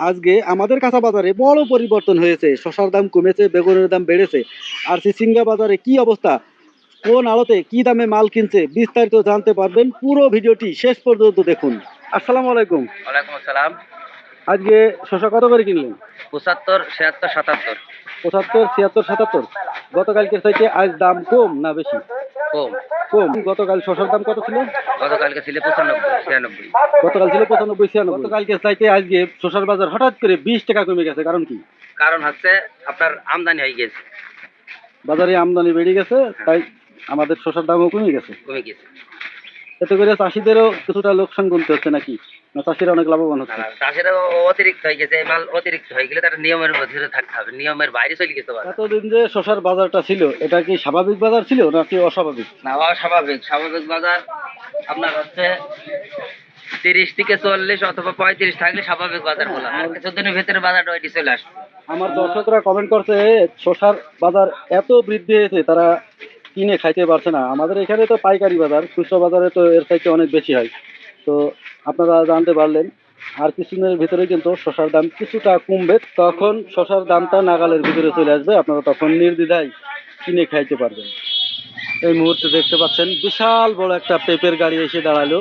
আজকে আমাদের কাঁচা বাজারে বড় পরিবর্তন হয়েছে। শসার দাম কমেছে, বেগুনের দাম বেড়েছে। আর চিচিঙ্গা বাজারে কি অবস্থা, কোন আড়তে কি দামে মাল কিনছে, বিস্তারিত জানতে পারবেন। পুরো ভিডিওটি শেষ পর্যন্ত দেখুন। আসসালামু আলাইকুম। ওয়ালাইকুম আসসালাম। আজকে শসা কত করে কিনলেন? 75, 76, 77। 75, 76, 77। গতকালকের চাইতে আজ দাম কম না বেশি? কম। কম। গতকাল শসার দাম কত ছিল? গতকালকে ছিল 95, 96। গতকাল ছিল 95, 96। গতকালকে চাইতে আজকে শসার বাজার হঠাৎ করে 20 টাকা কমে গেছে, কারণ কি? কারণ হচ্ছে আপনার আমদানি হয়ে গেছে, বাজারে আমদানি বেড়ে গেছে, তাই আমাদের শসার দামও কমে গেছে। কমে গেছে। এতে করে চাষিদেরও কিছুটা লোকসান গুনতে হচ্ছে নাকি, না চাষিরা অনেক লাভবান হচ্ছে? চাষিরা অতিরিক্ত হয়ে গেছে, এই মাল অতিরিক্ত হয়ে গেলে তার নিয়মের মধ্যে থাকতে হবে, নিয়মের বাইরে চলে গেছে বাজার। এতদিন যে শসার বাজারটা ছিল, এটা কি স্বাভাবিক বাজার ছিল নাকি অস্বাভাবিক? না, অস্বাভাবিক। স্বাভাবিক বাজার আপনার হচ্ছে 30 থেকে 40 অথবা 35 থাকলে স্বাভাবিক বাজার বলা হয়। কিছুদিনের ভিতরে বাজারটা ওইটি চলে আসবে। আমার দর্শকরা কমেন্ট করছে শসার বাজার এত বৃদ্ধি হয়েছে তারা কিনে খাইতে পারছে না। আমাদের এখানে তো পাইকারি বাজার, খুচরা বাজারে তো এর চাইতে অনেক বেশি হয়। তো আপনারা জানতে পারলেন। আর কিছুদিনের ভিতরে কিন্তু শসার দাম কিছুটা কমবে, তখন শসার দামটা নাগালের ভিতরে চলে আসবে, আপনারা তখন নির্দ্বিধায় কিনে খাইতে পারবেন। এই মুহূর্তে দেখতে পাচ্ছেন বিশাল বড় একটা পেঁপের গাড়ি এসে দাঁড়ালো।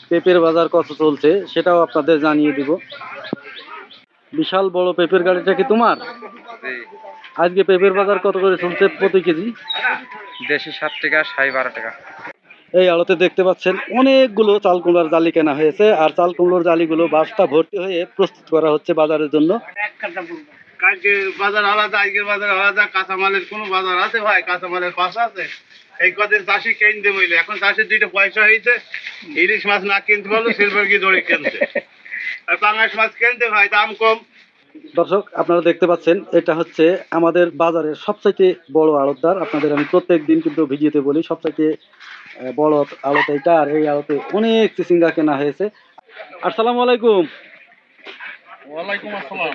পেঁপের বাজার কত চলছে সেটাও আপনাদের জানিয়ে দিব। বিশাল বড় পেঁপের গাড়িটা কি তোমার? আজকে পেঁপের বাজার কত করে চলছে প্রতি কেজি? দেশি 7 টাকা, 12.5 টাকা। এই আড়তে দেখতে পাচ্ছেন অনেকগুলো চাল কুমড়ার জালি কেনা হয়েছে, আর চাল কুমড়োর জালিগুলো বাসটা ভর্তি হয়ে প্রস্তুত করা হচ্ছে বাজারের জন্য। কালকে বাজার আলাদা, আজকের বাজার আলাদা। কাঁচামালের কোনো বাজার আছে ভাই? কাঁচামালের পাশ আছে? এই কদিন চাষি কিনতে বইলে, এখন চাষির 2টা পয়সা হয়েছে। ইলিশ মাছ না কিনতে পারলো, সিলভার কি দড়ি কিনতে, আর পাঙাশ মাছ কিনতে ভাই দাম কম। দর্শক আপনারা দেখতে পাচ্ছেন এটা হচ্ছে আমাদের বাজারের সবচাইতে বড় আড়তদার। আপনাদের আমি প্রত্যেক দিন কিন্তু ভিডিওতে বলি সবচাইতে বড় আড়ত এটা, আর এই আড়তে অনেক চিচিঙ্গা কেনা হয়েছে। আসসালামু আলাইকুম। ওয়ালাইকুম আসসালাম।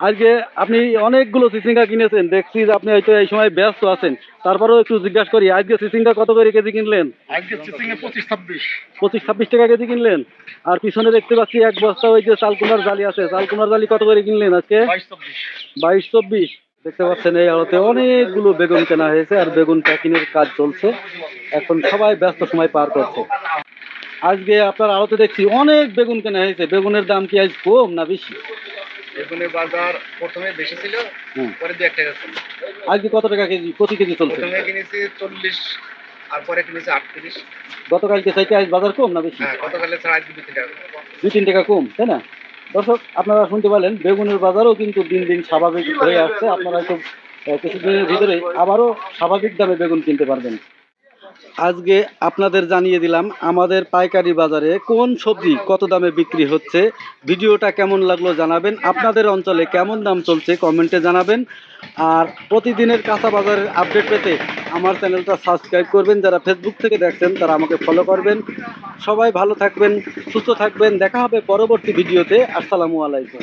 আজকে আপনি অনেকগুলো চিচিঙ্গা কিনেছেন, দেখছি যে আপনি হয়তো এই সময় ব্যস্ত আছেন, তারপরেও একটু জিজ্ঞাসা করি আজকে চিচিঙ্গা কত করে কেজি কিনলেন? আজকে চিচিঙ্গা 25-26। 25-26 টাকা কেজি কিনলেন। আর পিছনে দেখতে পাচ্ছি এক বস্তা ওই যে চাল কুমড়ার জালি আছে, চাল কুমড়ার জালি কত করে কিনলেন আজকে? 22-24। 22-24। দেখতে পাচ্ছেন এই আড়তে অনেকগুলো বেগুন কেনা হয়েছে, আর বেগুন প্যাকিংয়ের কাজ চলছে। এখন সবাই ব্যস্ত সময় পার করছে। আজকে আপনার আড়তে দেখছি অনেক বেগুন কেনা হয়েছে, বেগুনের দাম কি আজ কম না বেশি? বেগুনের বাজার প্রথমে বেশি ছিল, পরে 2-1 টাকা ছিল। আজকে কত টাকা কেজি প্রতি কেজি চলছে? প্রথমে কিনেছি 40, আর পরে কিনেছি 38। গতকালকে চাইতে আজ বাজার কম না বেশি? হ্যাঁ, গতকালে ছাড়া আজকে 2-3 টাকা। 2-3 টাকা কম, তাই না? দর্শক আপনারা শুনতে পারলেন বেগুনের বাজারও কিন্তু দিন দিন স্বাভাবিক হয়ে আসছে। আপনারা হয়তো কিছুদিনের ভিতরে আবারও স্বাভাবিক দামে বেগুন কিনতে পারবেন। আজকে আপনাদের জানিয়ে দিলাম আমাদের পাইকারি বাজারে কোন সবজি কত দামে বিক্রি হচ্ছে। ভিডিওটা কেমন লাগলো জানাবেন, আপনাদের অঞ্চলে কেমন দাম চলছে কমেন্টে জানাবেন। আর প্রতিদিনের কাঁচা বাজারের আপডেট পেতে আমার চ্যানেলটা সাবস্ক্রাইব করবেন। যারা ফেসবুক থেকে দেখছেন তারা আমাকে ফলো করবেন। সবাই ভালো থাকবেন, সুস্থ থাকবেন। দেখা হবে পরবর্তী ভিডিওতে। আসসালামু আলাইকুম।